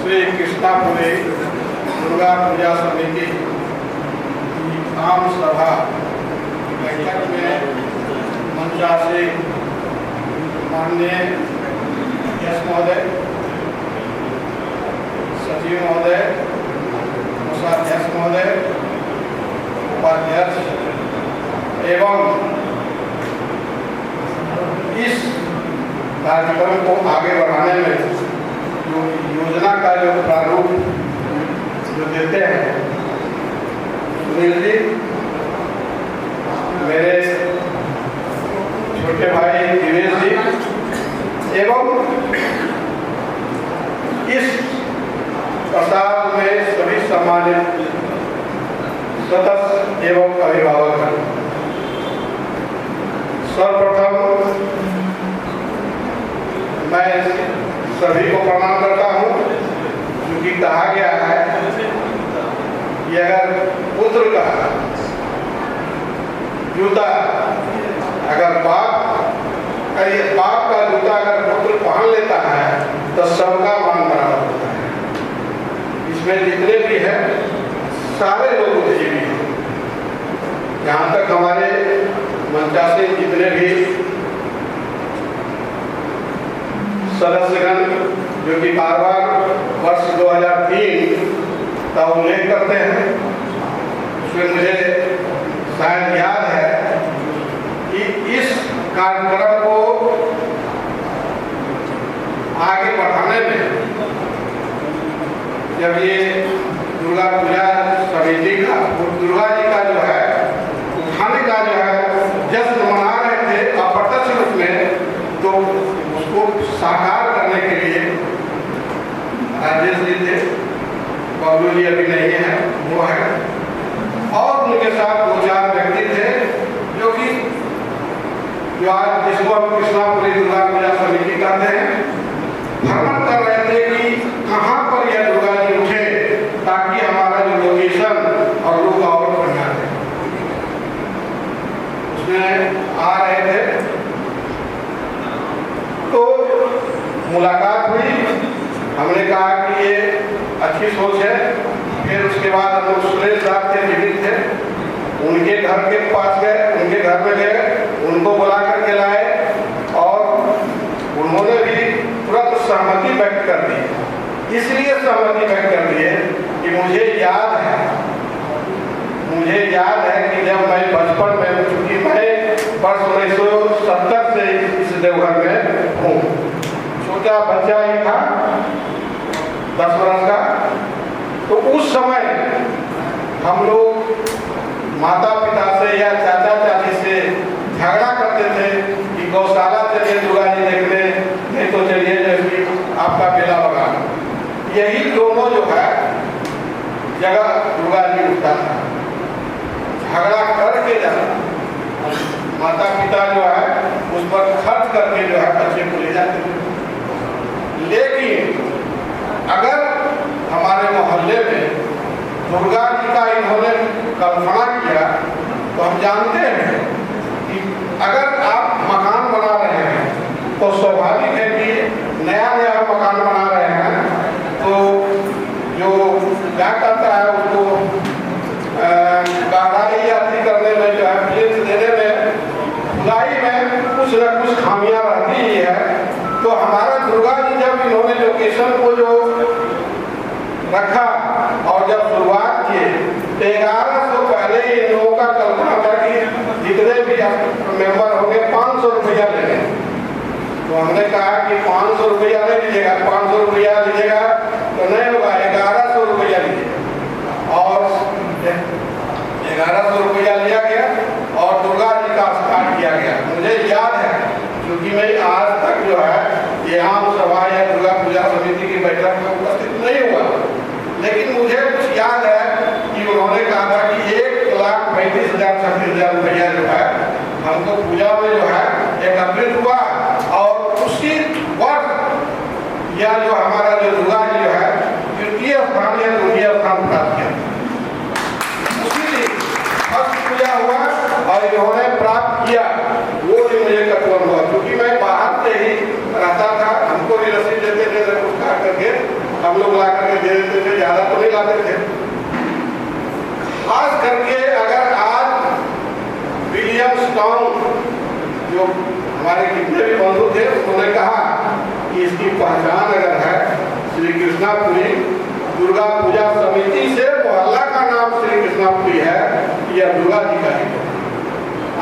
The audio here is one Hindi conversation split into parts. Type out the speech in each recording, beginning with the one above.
श्री कृष्णापुरी दुर्गा पूजा समिति की आम सभा बैठक में मंचासीन माननीय अध्यक्ष महोदय, सचिव महोदय, कोषाध्यक्ष महोदय, उपाध्यक्ष एवं इस कार्यक्रम को आगे बढ़ाने में जो योजना का जो प्रारूप जो देते हैं सुनील जी, मेरे छोटे भाई दिवेश जी एवं इस प्रसाद में सभी सम्मानित सदस्य एवं अभिभावक। सर्वप्रथम मैं सभी को प्रणाम करता हूँ, क्योंकि कहा गया है कि अगर पुत्र का जूता अगर बाप का जूता अगर पुत्र पहन लेता है तो सबका मान बराबर होता है। इसमें जितने भी हैं सारे लोग बुद्धिजीवी हैं। यहाँ तक हमारे मंचासीन जितने भी सदस्यगण जो कि बार-बार वर्ष 2003 का उल्लेख करते हैं, उसमें मुझे शायद याद है कि इस कार्यक्रम को आगे बढ़ाने में जब ये दुर्गा पूजा समिति का दुर्गा जी का जो है उठाने का जो है जश्न मना रहे थे अप्रत्यक्ष रूप में, तो उसको साकार करने के लिए राजेश जी थे, बबलू जी अभी नहीं है, वो है, और उनके साथ 2-4 व्यक्ति थे जो कि जो आज जिसको हम कृष्णापुरी दुर्गा पूजा समिति कहते हैं, भ्रमण कर रहे थे कि कहाँ पर यह दुर्गा जी उठे ताकि हमारा जो लोकेशन और लोग और बढ़िया थे। उसमें आ रहे थे तो मुलाकात हुई, हमने कहा कि ये अच्छी सोच है। फिर उसके बाद हम लोग सुरेश साहब थे, जीवित थे, उनके घर के पास गए, उनके घर में गए, उनको बुला करके लाए और उन्होंने भी तुरंत सहमति व्यक्त कर दी। इसलिए सहमति व्यक्त कर दी है कि मुझे याद है कि जब मैं बचपन में, चूंकि मैं वर्ष 1970 से इस देवघर में हूँ, छोटा बच्चा ही था 10 वर्ष का, तो उस समय हम लोग माता पिता से या चाचा चाची से झगड़ा करते थे कि गौशाला चलिए दुर्गा जी देखने, नहीं तो चलिए जैसे आपका मेला लगा। यही दोनों जो है जगह दुर्गा जी उठता था, झगड़ा करके जाता, माता पिता जो है उस पर खर्च करके जो है बच्चे को ले जाते थे। लेकिन अगर हमारे मोहल्ले में दुर्गा जी का इन्होंने कल्पना किया तो हम जानते हैं कि अगर आप मकान बना रहे हैं तो स्वाभाविक है कि नया मकान बना रहे हैं तो जो क्या करता है उसको गहराई आती करने में जो है प्लेस देने में खुदाई में कुछ न कुछ खामियां रहती ही है। तो हमारा दुर्गा जी जब इन्होंने लोकेशन को जो रखा और जब शुरुआत की तो 1100 पहले ही इन लोगों का कल्पना था कि जितने भी मेंबर होंगे 500 रुपया लेंगे। तो हमने कहा कि 500 रुपया नहीं लीजिएगा, 500 रुपया लीजिएगा तो नहीं होगा, 1100 रुपया लीजिएगा। और 1100 रुपया लिया गया और दुर्गा जी का स्टार्ट किया गया। मुझे याद है, क्योंकि मैं आज तक जो है ये आम सभा या दुर्गा पूजा समिति की बैठक में उपस्थित नहीं हुआ, लेकिन मुझे कुछ याद है कि उन्होंने कहा था कि 1,35,000-36,000 रुपया जो है हमको पूजा में जो है एकत्रित हुआ और उसी वर्ष यह जो हमारा जो दुर्गा जी जो है तृतीय स्थान या द्वितीय स्थान प्राप्त किया। उसी दिन फर्स्ट पूजा हुआ और इन्होंने प्राप्त किया, वो भी मुझे कठोर हुआ, क्योंकि मैं बाहर से ही रहता था, हमको भी रसीद देते थे करके हम लोग ला करके दे देते थे, ज्यादा तो नहीं लाते थे। खास करके अगर आज विलियम्सटाउन जो हमारे कितने भी बंधु थे उन्होंने कहा कि इसकी पहचान अगर है श्री कृष्णापुरी दुर्गा पूजा समिति से मोहल्ला का नाम श्री कृष्णापुरी है, यह दुर्गा जी का ही है।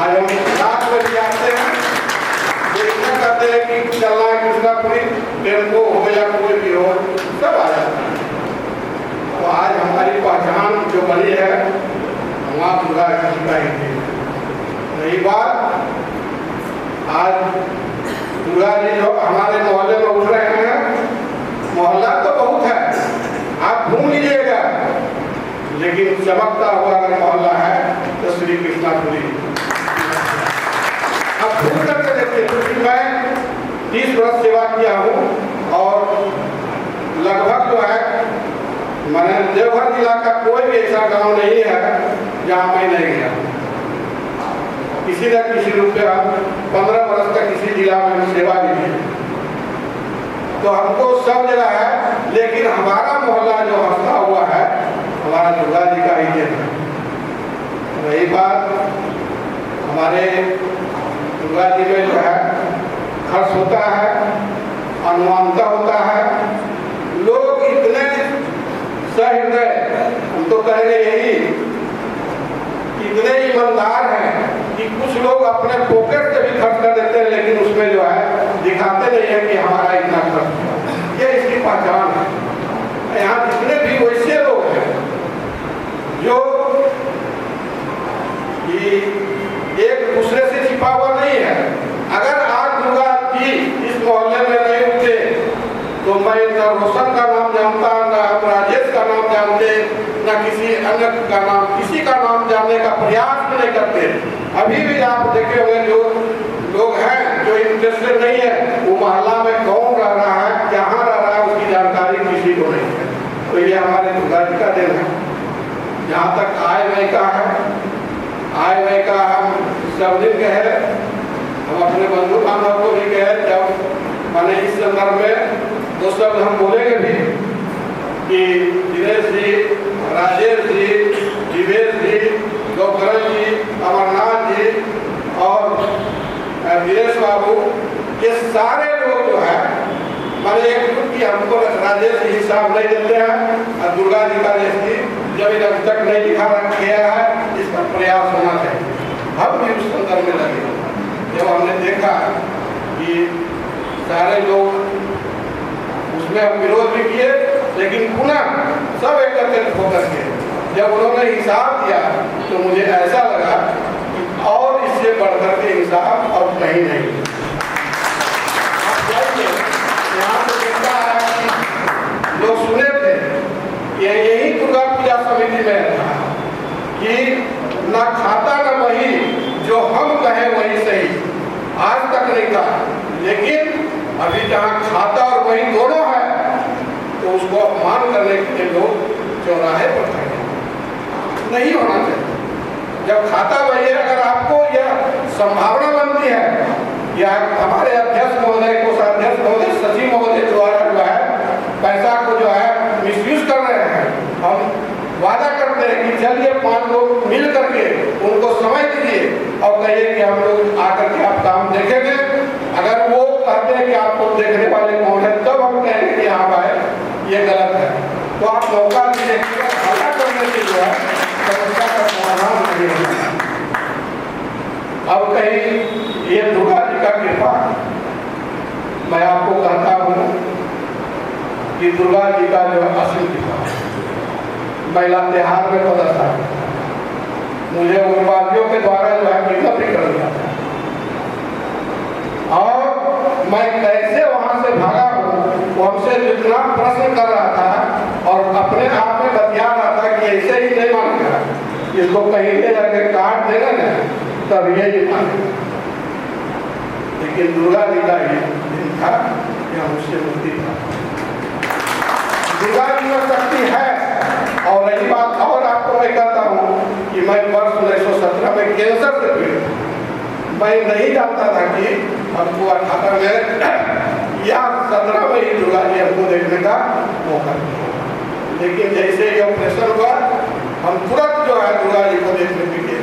आज हम रात में भी आते हैं, देखना कहते हैं कि चलना है कृष्णापुरी, टेम्पो हो या कोई भी हो, सब आ जाता है। तो आज हमारी पहचान जो बनी है वहाँ दुर्गा जी का ही है। रही बात, आज दुर्गा जी जो हमारे मोहल्ले में उठ रहे हैं, मोहल्ला तो बहुत है, आप घूम लीजिएगा, लेकिन चमकता हुआ अगर मोहल्ला है तो श्री कृष्णापुरी। अब घूम करके देखिए, क्योंकि मैं 30 वर्ष सेवा किया हूँ और लगभग जो है मैंने देवघर जिला का कोई भी ऐसा गांव नहीं है जहाँ मैं नहीं गया। किसी न किसी रूप में 15 वर्ष तक किसी जिला में सेवा भी की, तो हमको सब जगह है, लेकिन हमारा मोहल्ला जो हंसता हुआ है हमारा दुर्गा जी का ही है। रही बात, हमारे दुर्गा जी में जो है खर्च होता है, अनुमानता होता है, लोग इतने सहृदय, हम तो कहेंगे यही, इतने ईमानदार हैं कि कुछ लोग अपने पॉकेट से भी खर्च कर देते हैं, लेकिन उसमें जो है दिखाते नहीं है कि हमारा इतना खर्च। ये इसकी पहचान है। यहाँ जितने भी वैसे लोग हैं जो एक दूसरे से छिपा हुआ नहीं है। अगर आज दुर्गा जी इस मोहल्ले में नहीं उठते तो मैं न रोशन का नाम जानता, न राजेश का नाम जानते, न किसी अन्य का नाम, किसी का नाम जानने का प्रयास भी नहीं करते। अभी भी आप देखे हुए जो लोग हैं जो इंटरेस्टेड नहीं है, वो मोहल्ला में कौन रह रहा है, कहाँ रह रहा है, उसकी जानकारी किसी को नहीं है। तो ये हमारे दुर्गा जी का दिन है। जहाँ तक आय व्यय का है, आय व्यय का हम सब दिन कहे, हम अपने बंधु बांधव को भी कहे, जब मैंने इस संदर्भ में दो शब्द हम बोलेंगे भी कि दिनेश जी, राजेश जी, दिवेश जी, गौकरण जी, अमरनाथ जी और दिनेश बाबू, ये सारे लोग जो है मैंने एक ग्रुप की, हमको राजेश जी हिसाब नहीं देते हैं और दुर्गा जी का जैसी जब अभी तक नहीं दिखा गया है, इसका प्रयास होना चाहिए। हम भी उस संदर्भ में लगे जब हमने देखा कि सारे लोग, उसमें हम विरोध भी किए, लेकिन पुनः सब एकत्रित होकर के जब उन्होंने हिसाब दिया तो मुझे ऐसा लगा कि और इससे बढ़कर के हिसाब और कहीं नहीं। यहाँ से देखता है कि लोग सुने थे, यही दुर्गा पूजा समिति में था कि ना खाता ना वही, जो हम कहें वही सही, आज तक नहीं था। लेकिन अभी जहाँ खाता और वही दोनों है तो उसको अपमान करने के लिए लोग चौराहे पर खड़े नहीं होना चाहिए। जब खाता वही है, अगर आपको यह संभावना बनती है, या हमारे अध्यक्ष महोदय, कोषाध्यक्ष महोदय, सचिव महोदय द्वारा जो है पैसा को जो है मिसयूज कर रहे हैं, हम वादा करते हैं कि चलिए 5 लोग मिल करके उनको समय दीजिए और कहिए कि हम लोग आकर के आप काम देखेंगे। अगर वो कहते हैं कि आपको देखने वाले कौन है, तब हम कहेंगे कि हाँ भाई ये गलत है, तो आप मौका दीजिए। हल्ला करने से जो है समस्या का समाधान नहीं है। अब कहीं ये दुर्गा जी का कृपा, मैं आपको कहता हूँ कि दुर्गा जी का जो है असली कृपा महिला त्योहार में बदलता है। मुझे उग्रवादियों के द्वारा जो है किडनैप भी कर दिया था और मैं कैसे वहां से भागा हूँ, वो हमसे जितना प्रश्न कर रहा था और अपने आप में बतिया रहा था कि ऐसे ही नहीं मानेगा, इसको कहीं ले जाके काट देगा ना तब यही मानेगा। लेकिन दुर्गा जी का ही दिन था, यह मुझसे मुक्ति था। दुर्गा जी में शक्ति है। और रही बात, और आपको मैं कहता हूँ कि मैं वर्ष 1917 में कैंसर से पीड़ित, मैं नहीं जानता था कि हमको 18 में या 17 में ही दुर्गा जी हमको देखने का मौका मिला। लेकिन जैसे ही ऑपरेशन हुआ हम तुरंत जो है दुर्गा जी को देखने के लिए।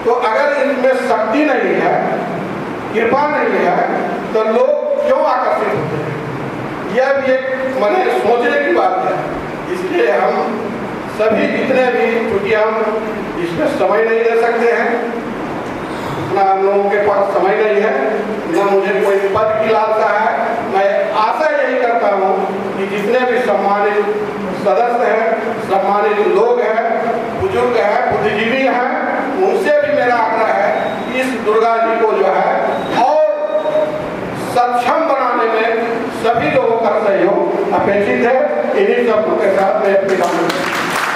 तो अगर इनमें शक्ति नहीं है, कृपा नहीं है, तो लोग क्यों आकर्षित होते हैं? यह भी एक माने सोचने की बात है। इसलिए हम सभी जितने भी, चूंकि हम इसमें समय नहीं दे सकते हैं, ना हम लोगों के पास समय नहीं है, ना मुझे कोई पद की लालसा है। मैं आशा यही करता हूँ कि जितने भी सम्मानित सदस्य हैं, सम्मानित लोग हैं, बुजुर्ग हैं, बुद्धिजीवी हैं, उनसे भी मेरा आग्रह है कि इस दुर्गा जी को जो है और सक्षम बनाने में सभी लोगों का सहयोग अपेक्षित है। इन्हीं सब के साथ मैं अपनी बात